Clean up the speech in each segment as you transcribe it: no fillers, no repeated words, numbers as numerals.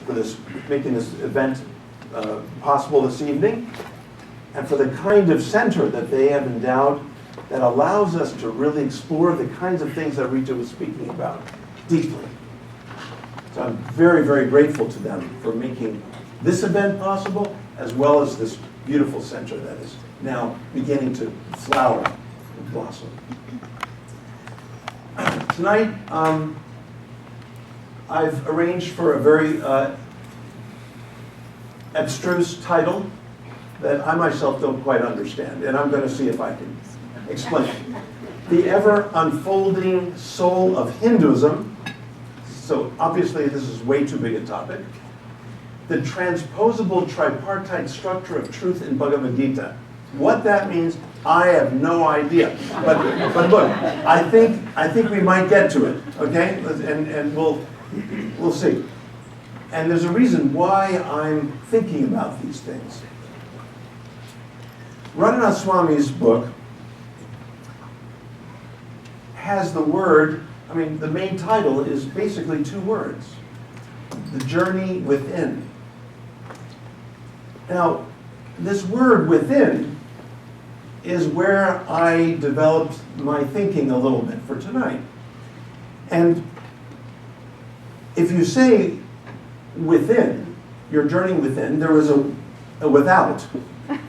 for this, making this event possible this evening, and for the kind of center that they have endowed that allows us to really explore the kinds of things that Rita was speaking about deeply. So I'm very, very grateful to them for making this event possible, as well as this beautiful center that is now beginning to flower and blossom. Tonight, I've arranged for a very abstruse title that I myself don't quite understand, and I'm going to see if I can explain it. The ever-unfolding soul of Hinduism. So obviously this is way too big a topic. The transposable tripartite structure of truth in Bhagavad Gita. What that means, I have no idea. But look, I think we might get to it, okay? And we'll see. And there's a reason why I'm thinking about these things. Radhanath Swami's book has the word, I mean, the main title is basically two words: the journey within. Now, this word within is where I developed my thinking a little bit for tonight. And if you say within, your journey within, there was a without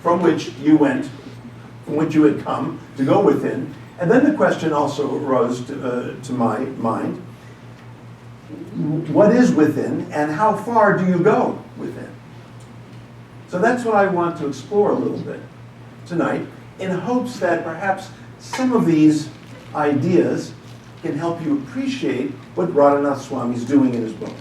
from which you went, from which you had come to go within. And then the question also arose to my mind, what is within and how far do you go within? So that's what I want to explore a little bit tonight, in hopes that perhaps some of these ideas can help you appreciate what Radhanath Swami is doing in his book.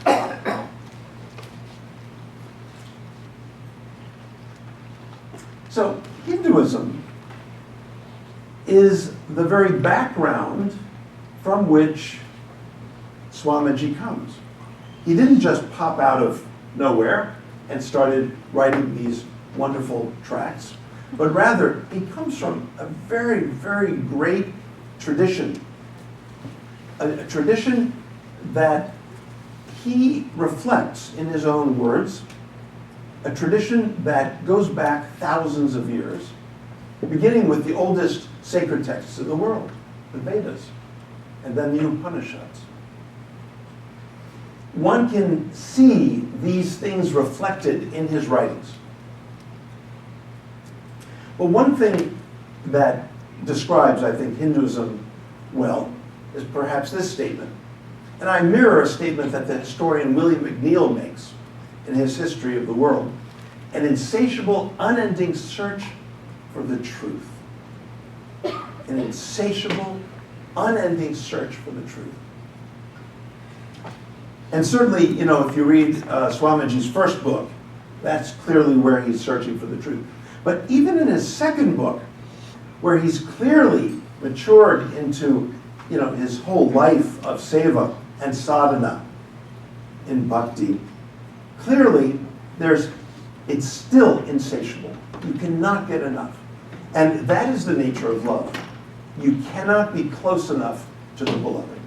So Hinduism is the very background from which Swamiji comes. He didn't just pop out of nowhere and started writing these wonderful tracts, but rather he comes from a very, very great tradition, a tradition that he reflects in his own words, a tradition that goes back thousands of years, beginning with the oldest sacred texts in the world, the Vedas, and then the Upanishads. One can see these things reflected in his writings. But one thing that describes, I think, Hinduism well is perhaps this statement. And I mirror a statement that the historian William McNeill makes in his History of the World: an insatiable, unending search for the truth. An insatiable, unending search for the truth. And certainly, if you read Swamiji's first book, that's clearly where he's searching for the truth. But even in his second book, where he's clearly matured into, his whole life of seva and sadhana in bhakti, clearly it's still insatiable. You cannot get enough. And that is the nature of love. You cannot be close enough to the beloved.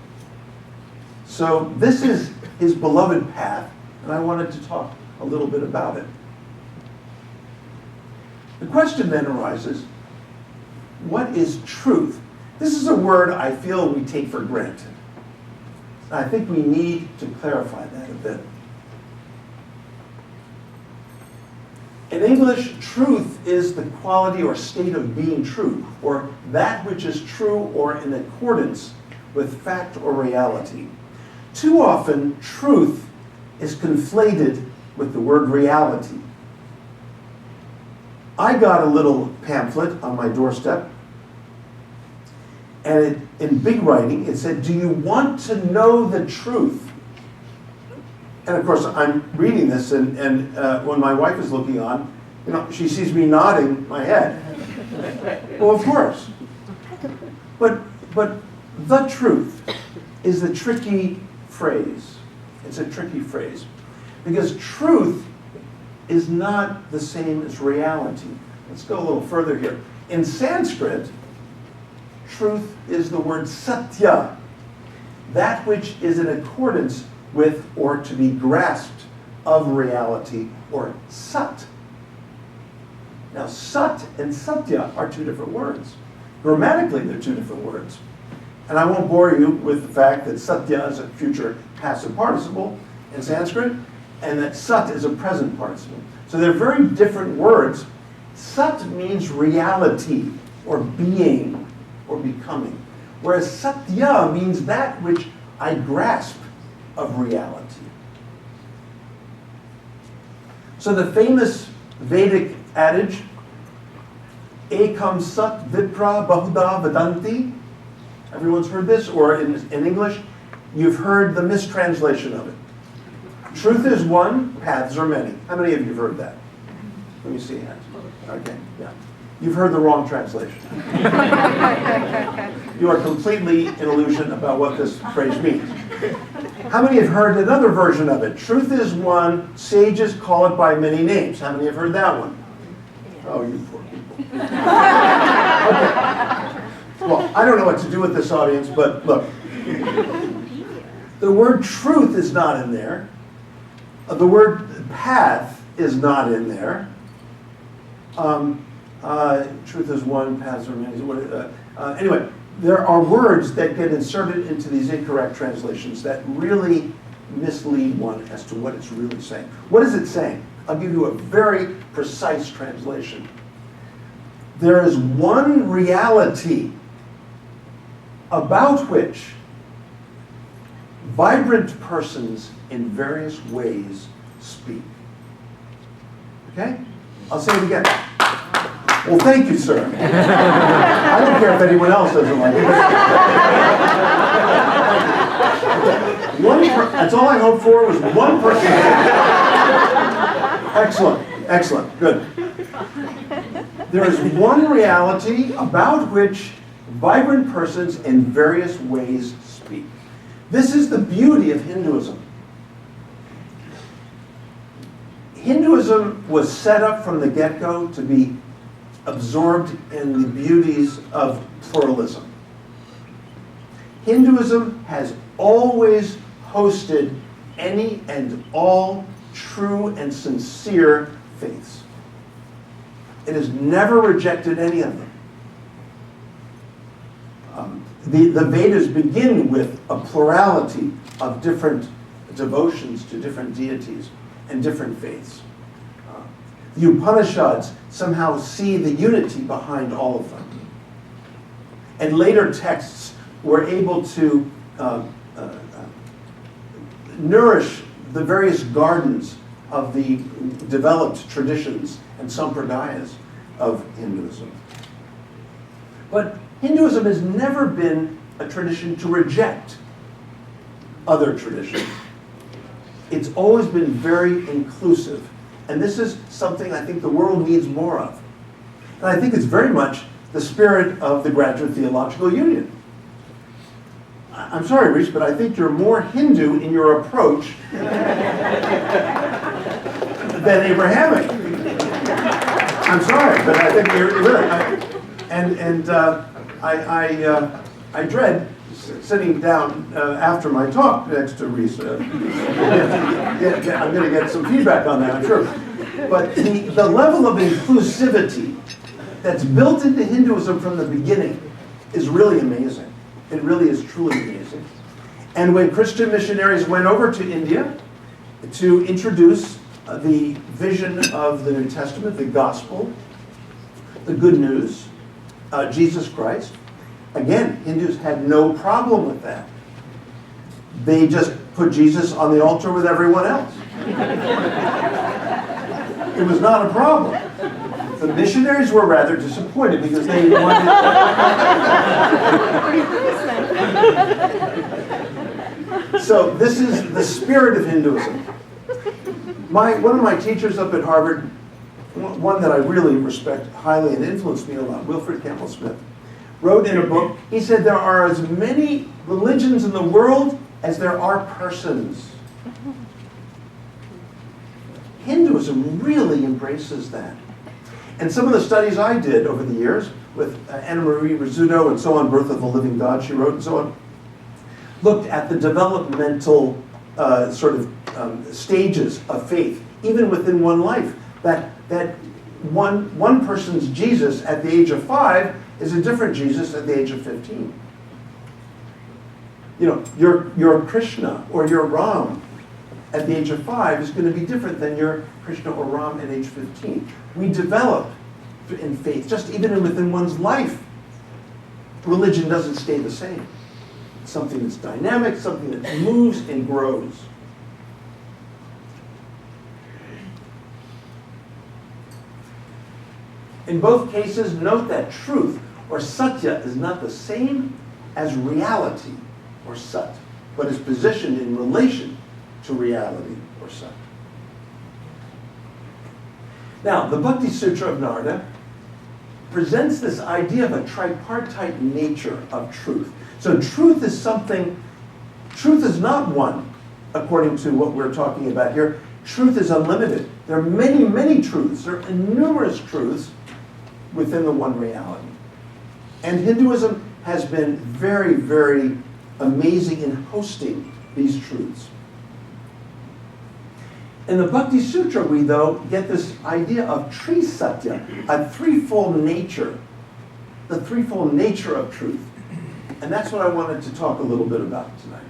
So this is his beloved path, and I wanted to talk a little bit about it. The question then arises, what is truth? This is a word I feel we take for granted. I think we need to clarify that a bit. In English, truth is the quality or state of being true, or that which is true or in accordance with fact or reality. Too often, truth is conflated with the word reality. I got a little pamphlet on my doorstep, and in big writing, it said, "Do you want to know the truth?" And of course, I'm reading this, and when my wife is looking on, she sees me nodding my head. Well, of course. But the truth is a tricky phrase. It's a tricky phrase. Because truth is not the same as reality. Let's go a little further here. In Sanskrit, truth is the word satya, that which is in accordance with or to be grasped of reality, or sat. Now, sat and satya are two different words. Grammatically, they're two different words. And I won't bore you with the fact that satya is a future passive participle in Sanskrit, and that sat is a present participle. So they're very different words. Sat means reality, or being, or becoming. Whereas satya means that which I grasp of reality. So the famous Vedic adage, ekam sat vipra bahuda vadanti. Everyone's heard this, or in English, you've heard the mistranslation of it. Truth is one, paths are many. How many of you have heard that? Let me see hands. Okay, yeah. You've heard the wrong translation. You are completely in illusion about what this phrase means. How many have heard another version of it? Truth is one, sages call it by many names. How many have heard that one? Oh, you poor people. Okay. Well, I don't know what to do with this audience, but look. The word truth is not in there. The word path is not in there. Truth is one, paths are many. Anyway, there are words that get inserted into these incorrect translations that really mislead one as to what it's really saying. What is it saying? I'll give you a very precise translation. There is one reality about which vibrant persons in various ways speak. Okay? I'll say it again. Well, thank you, sir. I don't care if anyone else doesn't like it. That's all I hoped for was one person. Excellent, excellent, good. There is one reality about which vibrant persons in various ways speak. This is the beauty of Hinduism. Hinduism was set up from the get-go to be absorbed in the beauties of pluralism. Hinduism has always hosted any and all true and sincere faiths. It has never rejected any of them. The Vedas begin with a plurality of different devotions to different deities and different faiths. The Upanishads somehow see the unity behind all of them. And later texts were able to nourish the various gardens of the developed traditions and sampradayas of Hinduism. But Hinduism has never been a tradition to reject other traditions. It's always been very inclusive. And this is something I think the world needs more of. And I think it's very much the spirit of the Graduate Theological Union. I'm sorry, Rich, but I think you're more Hindu in your approach than Abrahamic. I'm sorry, but I think you're really. I dread sitting down after my talk next to Rita. I'm going to get some feedback on that, I'm sure. But the level of inclusivity that's built into Hinduism from the beginning is really amazing. It really is truly amazing. And when Christian missionaries went over to India to introduce the vision of the New Testament, the gospel, the good news, Jesus Christ, again, Hindus had no problem with that. They just put Jesus on the altar with everyone else. It was not a problem. The missionaries were rather disappointed because they wanted... So this is the spirit of Hinduism. One of my teachers up at Harvard, one that I really respect highly and influenced me a lot, Wilfred Campbell Smith, wrote in a book, he said, there are as many religions in the world as there are persons. Hinduism really embraces that. And some of the studies I did over the years with Anna Marie Rizzuto and so on, Birth of the Living God, she wrote and so on, looked at the developmental sort of stages of faith, even within one life. That one person's Jesus at the age of 5 is a different Jesus at the age of 15. You know, your Krishna or your Ram at the age of 5 is going to be different than your Krishna or Ram at age 15. We develop in faith, just even within one's life. Religion doesn't stay the same. It's something that's dynamic, something that moves and grows. In both cases, note that truth or satya is not the same as reality or sat, but is positioned in relation to reality or sat. Now, the Bhakti Sutra of Narada presents this idea of a tripartite nature of truth. So truth is not one, according to what we're talking about here. Truth is unlimited. There are many, many truths. There are numerous truths within the one reality. And Hinduism has been very, very amazing in hosting these truths. In the Bhakti Sutra, we, though, get this idea of Tri-Satya, a threefold nature, the threefold nature of truth. And that's what I wanted to talk a little bit about tonight.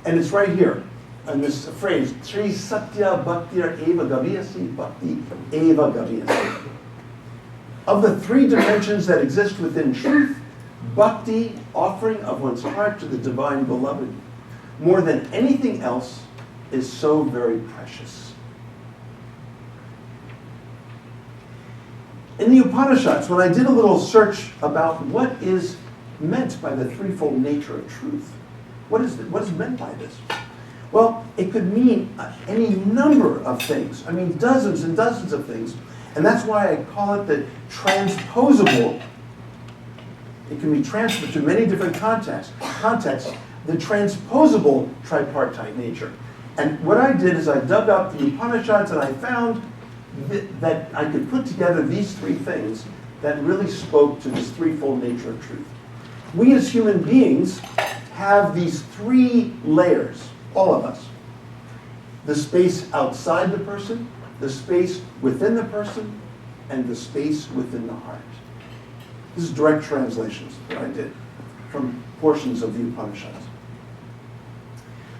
And it's right here, in this phrase, Tri-Satya Bhaktir Eva Gaviyasi Bhakti Eva Gaviyasi. Of the three dimensions that exist within truth, bhakti, offering of one's heart to the divine beloved, more than anything else, is so very precious. In the Upanishads, when I did a little search about what is meant by the threefold nature of truth, what is meant by this? Well, it could mean any number of things. I mean, dozens and dozens of things. And that's why I call it the transposable. It can be transferred to many different contexts. The transposable tripartite nature. And what I did is I dug up the Upanishads and I found that I could put together these three things that really spoke to this threefold nature of truth. We as human beings have these three layers, all of us. The space outside the person, the space within the person, and the space within the heart. This is direct translations that I did from portions of the Upanishads.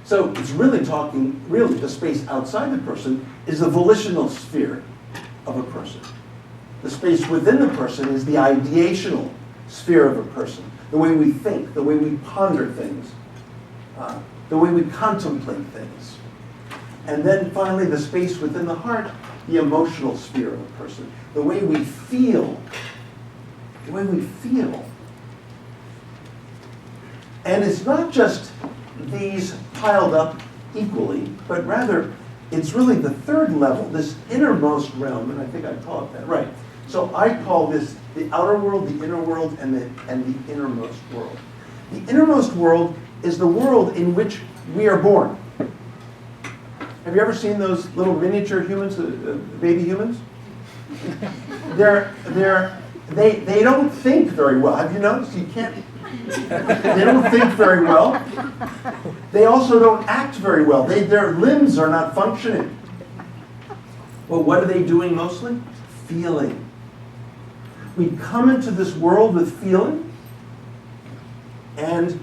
So it's really talking, the space outside the person is the volitional sphere of a person. The space within the person is the ideational sphere of a person. The way we think, the way we ponder things, the way we contemplate things. And then finally, the space within the heart, the emotional sphere of a person. The way we feel. The way we feel. And it's not just these piled up equally, but rather it's really the third level, this innermost realm, and I think I call it that, right. So I call this the outer world, the inner world, and the innermost world. The innermost world is the world in which we are born. Have you ever seen those little miniature humans, baby humans? They don't think very well. Have you noticed? You can't. They don't think very well. They also don't act very well. Their limbs are not functioning. Well, what are they doing mostly? Feeling. We come into this world with feeling, and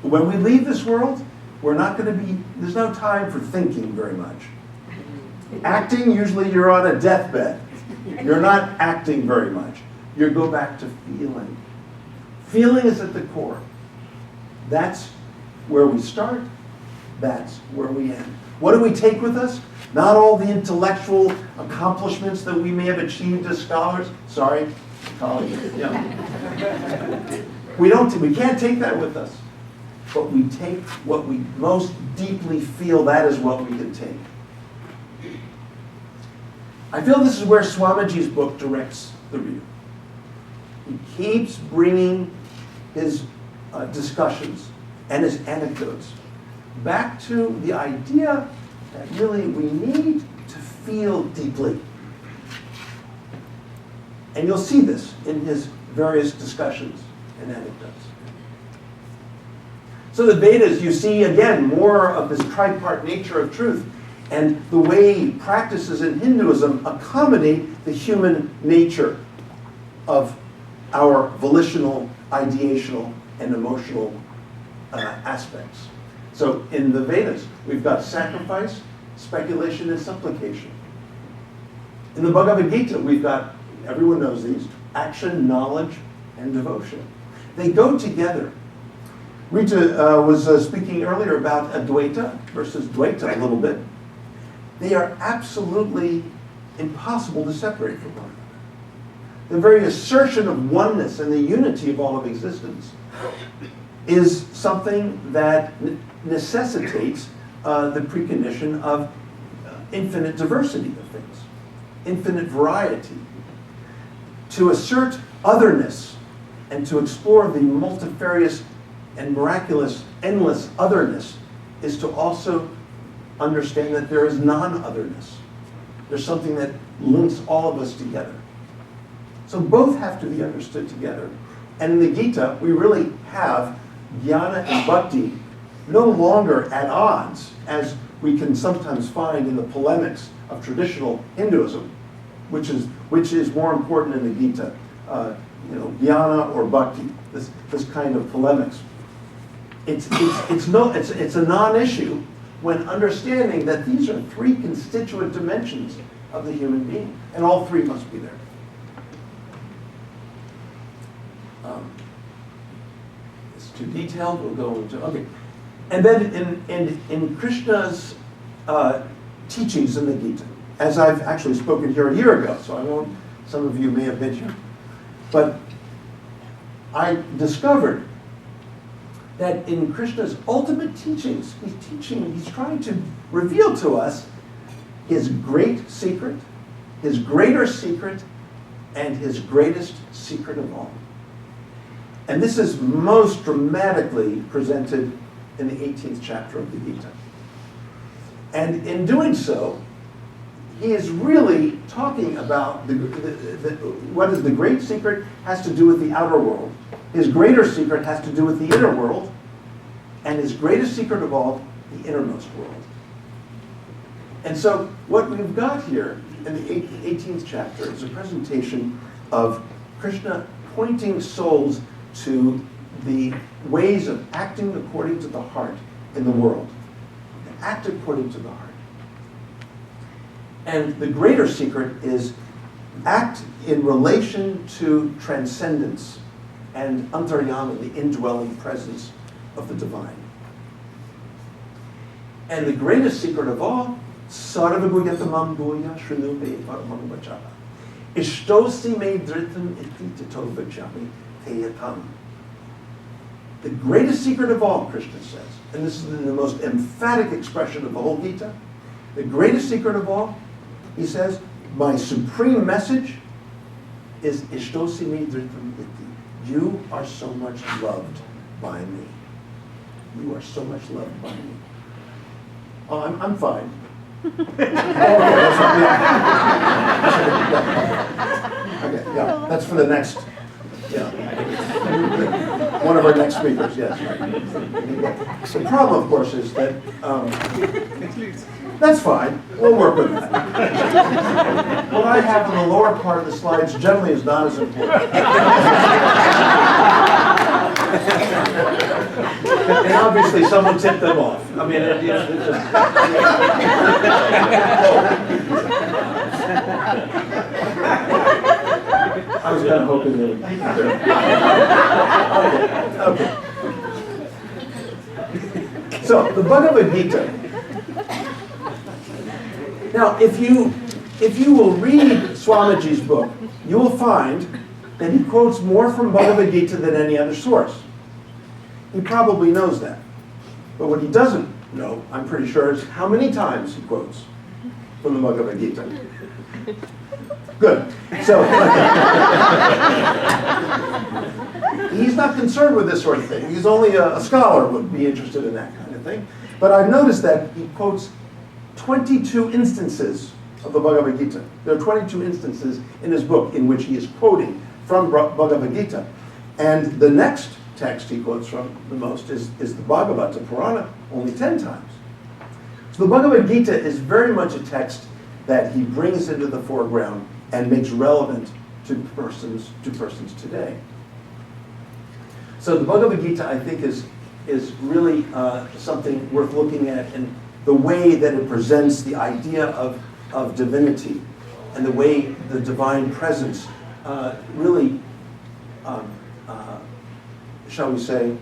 when we leave this world, we're not going to be, there's no time for thinking very much. Acting, usually you're on a deathbed. You're not acting very much. You go back to feeling. Feeling is at the core. That's where we start. That's where we end. What do we take with us? Not all the intellectual accomplishments that we may have achieved as scholars. Sorry, colleagues. Yeah. We can't take that with us. But we take what we most deeply feel, that is what we can take. I feel this is where Swamiji's book directs the reader. He keeps bringing his discussions and his anecdotes back to the idea that really we need to feel deeply. And you'll see this in his various discussions and anecdotes. So the Vedas, you see again more of this tripart nature of truth, and the way practices in Hinduism accommodate the human nature of our volitional, ideational, and emotional aspects. So in the Vedas, we've got sacrifice, speculation, and supplication. In the Bhagavad Gita, we've got, everyone knows these, action, knowledge, and devotion. They go together. Rita was speaking earlier about Advaita versus Dvaita a little bit. They are absolutely impossible to separate from one another. The very assertion of oneness and the unity of all of existence is something that necessitates the precondition of infinite diversity of things, infinite variety. To assert otherness and to explore the multifarious and miraculous, endless otherness is to also understand that there is non-otherness. There's something that links all of us together. So both have to be understood together. And in the Gita, we really have jnana and bhakti no longer at odds, as we can sometimes find in the polemics of traditional Hinduism, which is more important in the Gita, jnana or bhakti, this kind of polemics. It's a non-issue when understanding that these are three constituent dimensions of the human being, and all three must be there. It's too detailed. We'll go into okay. And then in Krishna's teachings in the Gita, as I've actually spoken here a year ago, so I won't. Some of you may have been here, but I discovered that in Krishna's ultimate teachings, he's trying to reveal to us his great secret, his greater secret, and his greatest secret of all. And this is most dramatically presented in the 18th chapter of the Gita. And in doing so, he is really talking about what is the great secret has to do with the outer world. His greater secret has to do with the inner world, and his greatest secret of all, the innermost world. And so what we've got here in the 18th chapter is a presentation of Krishna pointing souls to the ways of acting according to the heart in the world. Act according to the heart. And the greater secret is act in relation to transcendence and antaryama, the indwelling presence of the divine. And the greatest secret of all, sarvaguyatamam bhuya shrinupe paramam vachaha. Ishtosi me dhritam iti tato vachami teyatam. The greatest secret of all, Krishna says, and this is the most emphatic expression of the whole Gita, the greatest secret of all, he says, my supreme message is Ishtosi me dhritam iti. You are so much loved by me. You are so much loved by me. Oh, I'm fine. Okay, that's for the next, one of our next speakers, yes. The problem, of course, is that, that's fine, we'll work with that. What I have in the lower part of the slides generally is not as important. And obviously someone tipped them off. I mean, it's just... I was kind of hoping they would. Okay. So, the Bhagavad Gita. Now, if you will read Swamiji's book, you will find that he quotes more from Bhagavad Gita than any other source. He probably knows that. But what he doesn't know, I'm pretty sure, is how many times he quotes from the Bhagavad Gita. Good. So, he's not concerned with this sort of thing. He's only a scholar would be interested in that kind of thing. But I've noticed that he quotes 22 instances of the Bhagavad Gita. There are 22 instances in his book in which he is quoting from Bhagavad Gita. And the next text he quotes from the most is the Bhagavata Purana, only 10 times. So the Bhagavad Gita is very much a text that he brings into the foreground and makes relevant to persons today. So the Bhagavad Gita, I think, is really something worth looking at in the way that it presents the idea of divinity and the way the divine presence really, shall we say,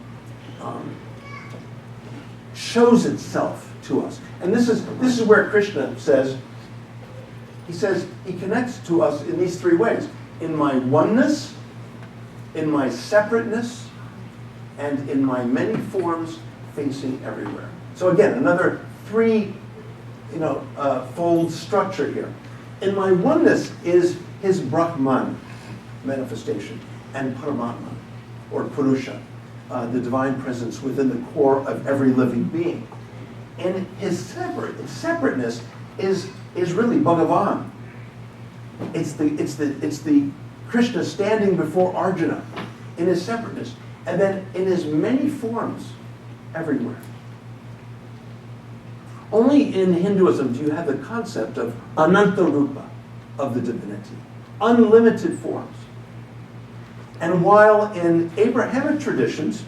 shows itself to us. And this is where Krishna says, he connects to us in these three ways: in my oneness, in my separateness, and in my many forms facing everywhere. So again, another three, fold structure here. In my oneness is his Brahman manifestation and Paramatma, or Purusha, the divine presence within the core of every living being. And his separateness is really Bhagavan. It's the Krishna standing before Arjuna in his separateness, and then in his many forms everywhere. Only in Hinduism do you have the concept of Ananta Rupa, of the divinity, unlimited forms. And while in Abrahamic traditions,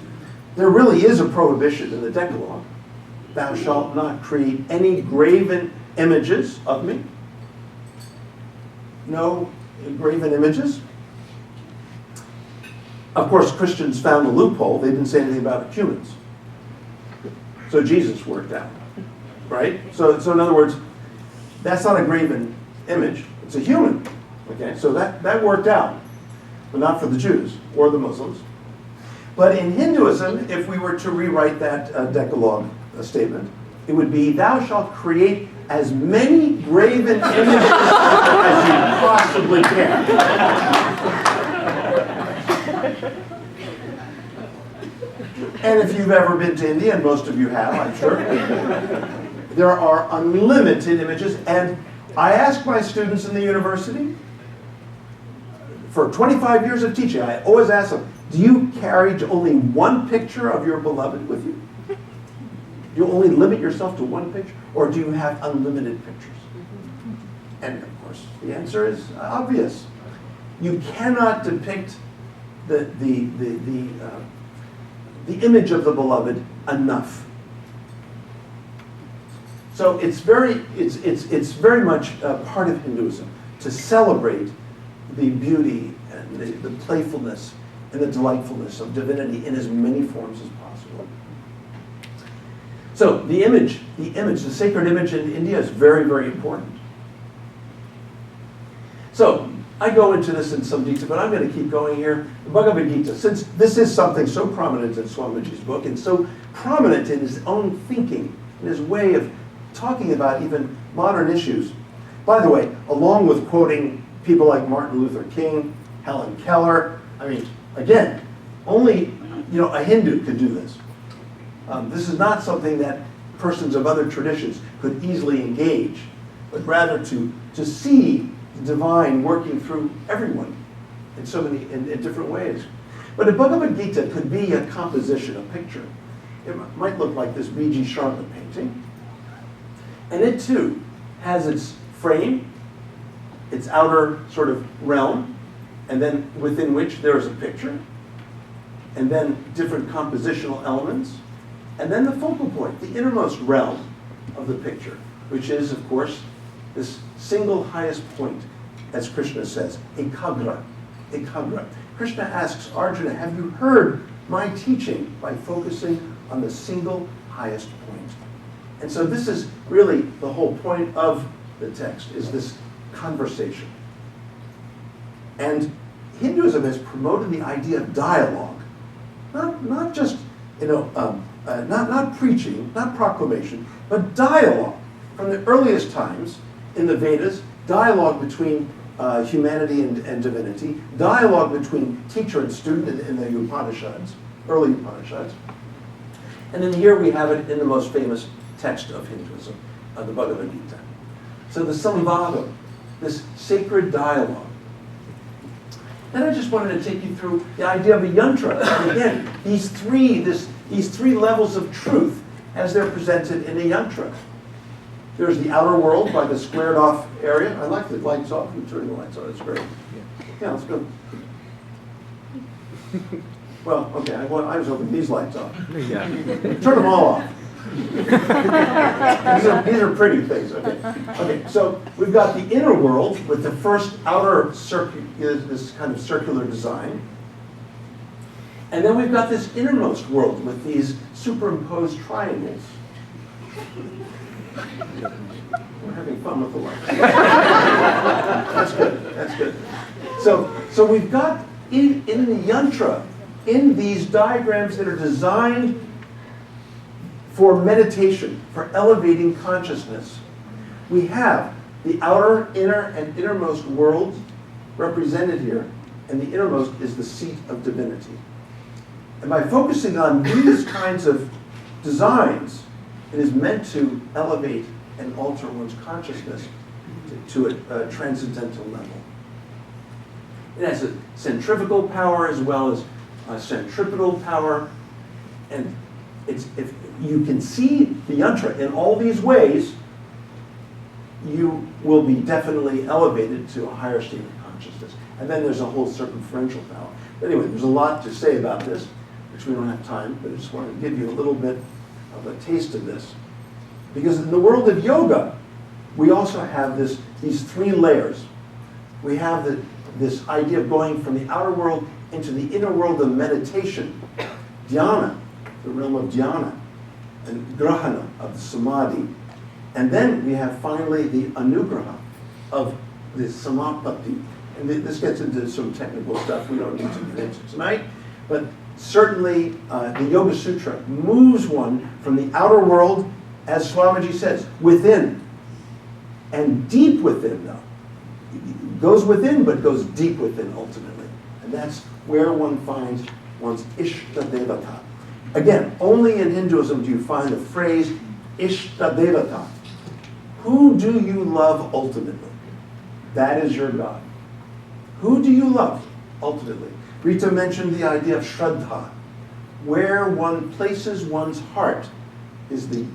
there really is a prohibition in the Decalogue, thou shalt not create any graven images of me. No graven images. Of course, Christians found a loophole. They didn't say anything about humans. So Jesus worked out, right? So in other words, that's not a graven image. It's a human. Okay, so that worked out, but not for the Jews or the Muslims. But in Hinduism, if we were to rewrite that Decalogue statement, it would be, thou shalt create as many graven images as you possibly can. And if you've ever been to India, and most of you have, I'm sure, there are unlimited images. And I ask my students in the university, for 25 years of teaching, I always ask them, do you carry only one picture of your beloved with you? Do you only limit yourself to one picture? Or do you have unlimited pictures? And of course, the answer is obvious. You cannot depict the image of the beloved enough. So it's very much part of Hinduism to celebrate the beauty and the playfulness and the delightfulness of divinity in as many forms as possible. So the sacred image in India is very, very important. So I go into this in some detail, but I'm going to keep going here. The Bhagavad Gita, since this is something so prominent in Swamiji's book and so prominent in his own thinking, in his way of talking about even modern issues. By the way, along with quoting people like Martin Luther King, Helen Keller, I mean, again, only a Hindu could do this. This is not something that persons of other traditions could easily engage, but rather to see the divine working through everyone in so many in different ways. But the Bhagavad Gita could be a composition, a picture. It might look like this Rita Sherma painting. And it too has its frame, its outer sort of realm, and then within which there is a picture, and then different compositional elements, and then the focal point, the innermost realm of the picture, which is, of course, this single highest point, as Krishna says, ekagra. Krishna asks Arjuna, have you heard my teaching by focusing on the single highest point? And so this is really the whole point of the text, is this conversation. And Hinduism has promoted the idea of dialogue, not just not preaching, not proclamation, but dialogue. From the earliest times in the Vedas, dialogue between humanity and divinity, dialogue between teacher and student in the Upanishads, early Upanishads. And then here we have it in the most famous text of Hinduism, the Bhagavad Gita. So the samvada, this sacred dialogue. Then I just wanted to take you through the idea of a yantra. And again, these three levels of truth as they're presented in a yantra. There's the outer world by the squared off area. I like the lights off. You turn the lights on. It's great. Yeah, let's go. Well, okay, I was hoping these lights off. Yeah. Turn them all off. these are pretty things. Okay, so we've got the inner world with the first outer this kind of circular design. And then we've got this innermost world with these superimposed triangles. We're having fun with the lights. That's good. That's good. So we've got in the yantra, in these diagrams that are designed for meditation, for elevating consciousness, we have the outer, inner, and innermost worlds represented here, and the innermost is the seat of divinity. And by focusing on these kinds of designs, it is meant to elevate and alter one's consciousness to a transcendental level. It has a centrifugal power as well as a centripetal power, and if you can see the yantra in all these ways, you will be definitely elevated to a higher state of consciousness. And then there's a whole circumferential power. But anyway, there's a lot to say about this, which we don't have time, but I just wanted to give you a little bit of a taste of this. Because in the world of yoga, we also have these three layers. We have this idea of going from the outer world into the inner world of meditation, dhyana, the realm of dhyana, and grahana, of the samadhi. And then we have finally the anugraha of the samapatti. And this gets into some technical stuff we don't need to get into tonight, but certainly the Yoga Sutra moves one from the outer world, as Swamiji says, within, and deep within, though. It goes within, but goes deep within ultimately. And that's where one finds one's Ishtadevata. Again, only in Hinduism do you find the phrase Ishtadevata. Who do you love ultimately? That is your God. Who do you love ultimately? Rita mentioned the idea of Shraddha. Where one places one's heart is the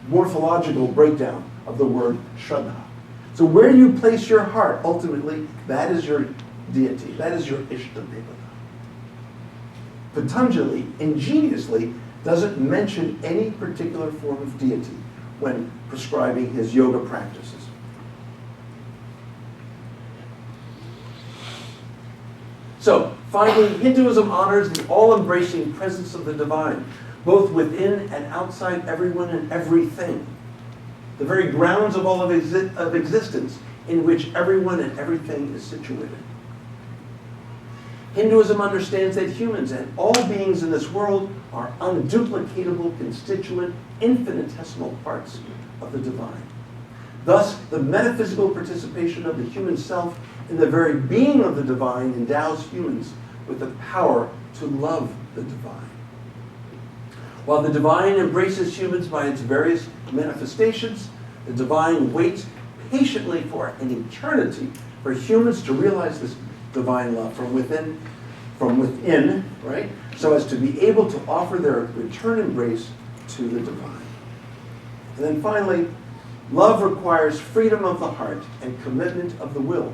morphological breakdown of the word Shraddha. So where you place your heart, ultimately, that is your deity. That is your Ishtadevata. Patanjali ingeniously doesn't mention any particular form of deity when prescribing his yoga practices. So, finally, Hinduism honors the all-embracing presence of the divine, both within and outside everyone and everything. The very grounds of all of existence, in which everyone and everything is situated. Hinduism understands that humans and all beings in this world are unduplicatable, constituent, infinitesimal parts of the divine. Thus, the metaphysical participation of the human self in the very being of the divine endows humans with the power to love the divine. While the divine embraces humans by its various manifestations, the divine waits patiently for an eternity for humans to realize this divine love from within, right? So as to be able to offer their return embrace to the divine. And then finally, love requires freedom of the heart and commitment of the will.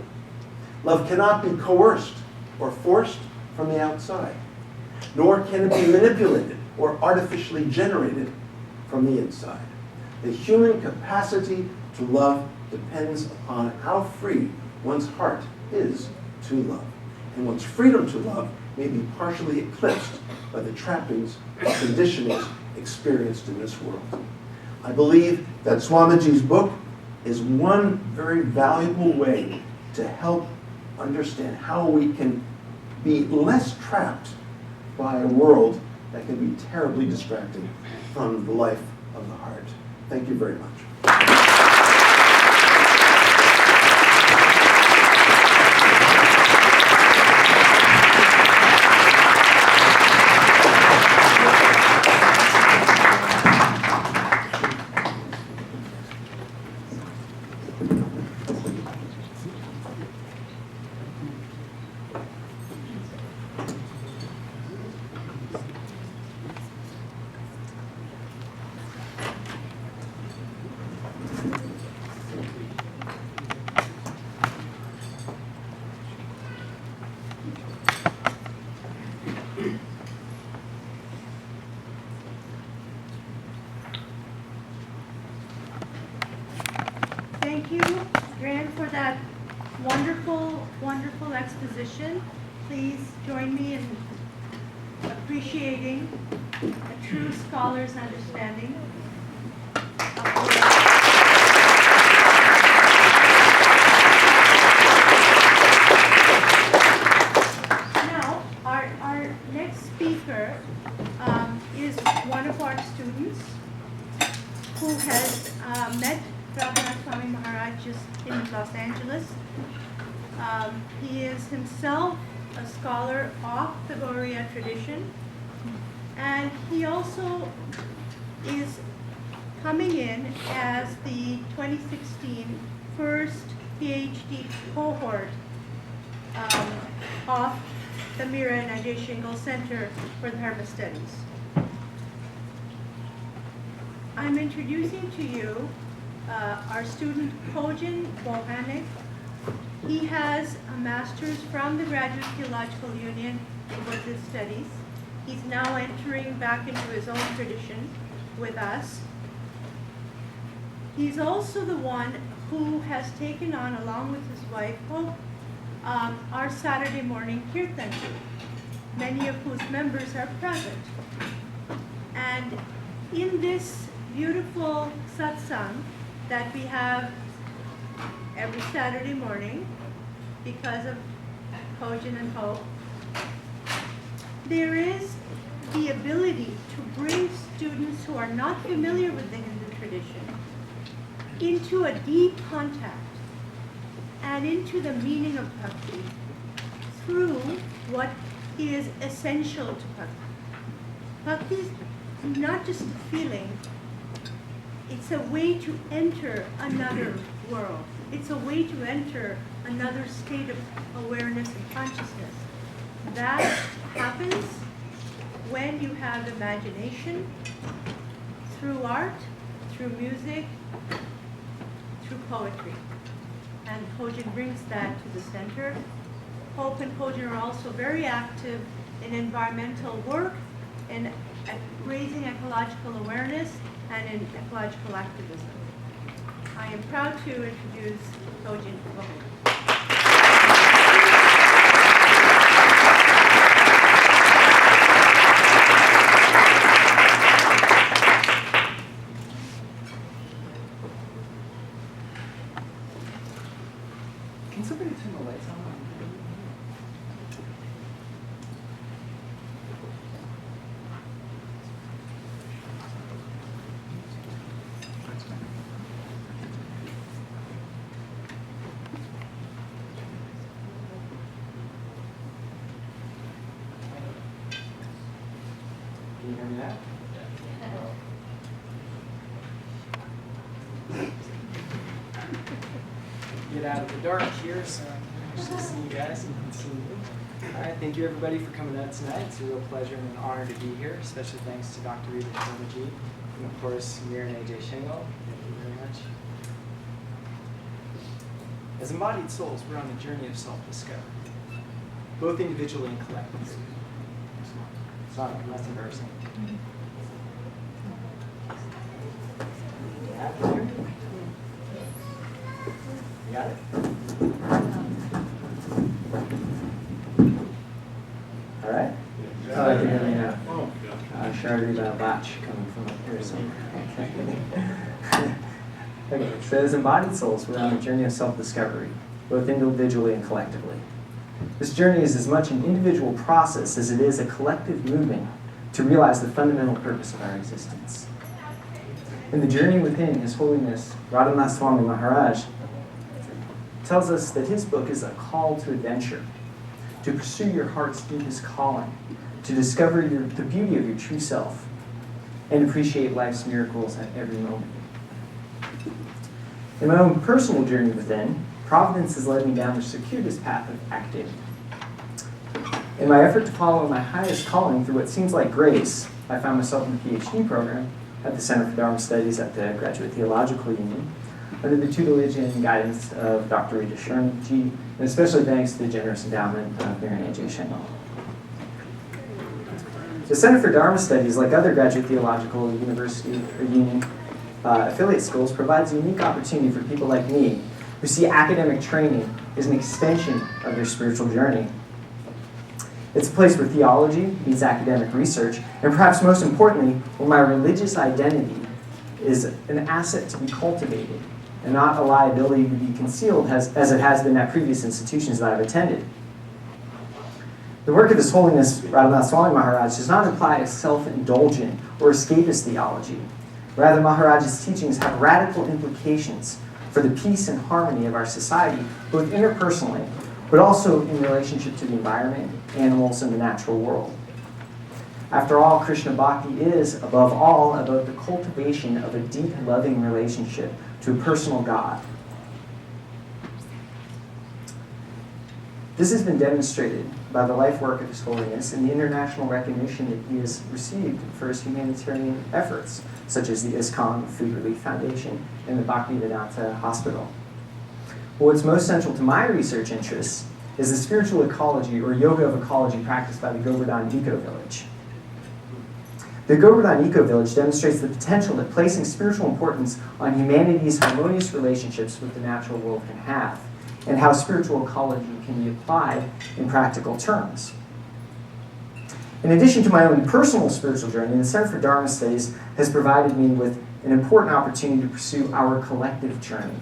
Love cannot be coerced or forced from the outside, nor can it be manipulated or artificially generated from the inside. The human capacity to love depends upon how free one's heart is to love. And one's freedom to love may be partially eclipsed by the trappings and conditionings experienced in this world. I believe that Swamiji's book is one very valuable way to help understand how we can be less trapped by a world that can be terribly distracting from the life of the heart. Thank you very much. Thank you, Grant, for that wonderful, wonderful exposition. Please join me in appreciating a true scholar's understanding of Now, our next speaker is one of our students who has met Radhanath Swami Maharaj just in Los Angeles. He is himself a scholar of the Gaudiya tradition, and he also is coming in as the 2016 first PhD cohort of the Mira and Ajay Shingal Center for Dharma Studies. I'm introducing to you our student Kojin Bohanek. He has a master's from the Graduate Theological Union in Buddhist Studies. He's now entering back into his own tradition with us. He's also the one who has taken on, along with his wife, Hope, our Saturday morning Kirtan group, many of whose members are present. And in this beautiful satsang that we have every Saturday morning, because of Kojin and Hope, there is the ability to bring students who are not familiar with the Hindu tradition into a deep contact and into the meaning of bhakti through what is essential to bhakti. Bhakti is not just a feeling, it's a way to enter another world. It's a way to enter another state of awareness and consciousness. That happens when you have imagination, through art, through music, through poetry. And Kojin brings that to the center. Hope and Kojin are also very active in environmental work and raising ecological awareness and in ecological activism. I am proud to introduce Kojin Bohanek. Can somebody turn the lights on? Can you hear me now? Get out of the dark here, so I can actually see you guys and you can see me. All right, thank you everybody for coming out tonight. It's a real pleasure and an honor to be here. Special thanks to Dr. Rita Sherma and of course Mira and Ajay Shingal. Thank you very much. As embodied souls, we're on a journey of self-discovery, both individually and collectively. It's not that's embarrassing. You got it? All right? Oh, I can hear me now. Sure, I read a latch coming from up here somewhere. Okay, so as embodied souls, we're on a journey of self-discovery, both individually and collectively. This journey is as much an individual process as it is a collective movement to realize the fundamental purpose of our existence. In the journey within, His Holiness Radhanath Swami Maharaj tells us that his book is a call to adventure, to pursue your heart's deepest calling, to discover the beauty of your true self, and appreciate life's miracles at every moment. In my own personal journey within, Providence has led me down the circuitous path of activity. In my effort to follow my highest calling through what seems like grace, I found myself in the PhD program at the Center for Dharma Studies at the Graduate Theological Union, under the tutelage and guidance of Dr. Rita Sherma, and especially thanks to the generous endowment of Mira and Ajay Shingal. The Center for Dharma Studies, like other Graduate Theological University or Union affiliate schools provides a unique opportunity for people like me who see academic training as an extension of their spiritual journey. It's a place where theology meets academic research, and perhaps most importantly, where my religious identity is an asset to be cultivated and not a liability to be concealed as it has been at previous institutions that I've attended. The work of His Holiness Radhanath Swami Maharaj does not imply a self-indulgent or escapist theology. Rather, Maharaj's teachings have radical implications for the peace and harmony of our society, both interpersonally, but also in relationship to the environment, animals, and the natural world. After all, Krishna Bhakti is, above all, about the cultivation of a deep, loving relationship to a personal God. This has been demonstrated by the life work of His Holiness and the international recognition that he has received for his humanitarian efforts, such as the ISKCON Food Relief Foundation and the Bhaktivedanta Hospital. But what's most central to my research interests is the spiritual ecology or yoga of ecology practiced by the Govardhan Eco-Village. The Govardhan Eco-Village demonstrates the potential that placing spiritual importance on humanity's harmonious relationships with the natural world can have, and how spiritual ecology can be applied in practical terms. In addition to my own personal spiritual journey, the Center for Dharma Studies has provided me with an important opportunity to pursue our collective journey.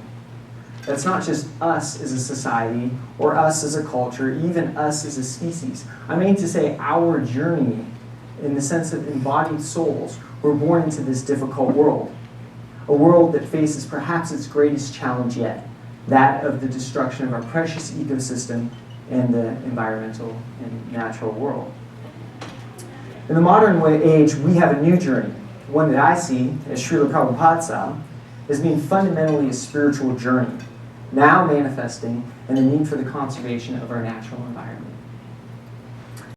That's not just us as a society, or us as a culture, even us as a species. I mean to say our journey in the sense of embodied souls who are born into this difficult world. A world that faces perhaps its greatest challenge yet, that of the destruction of our precious ecosystem and the environmental and natural world. In the modern age, we have a new journey, one that I see, as Srila Prabhupada saw, as being fundamentally a spiritual journey, now manifesting in the need for the conservation of our natural environment.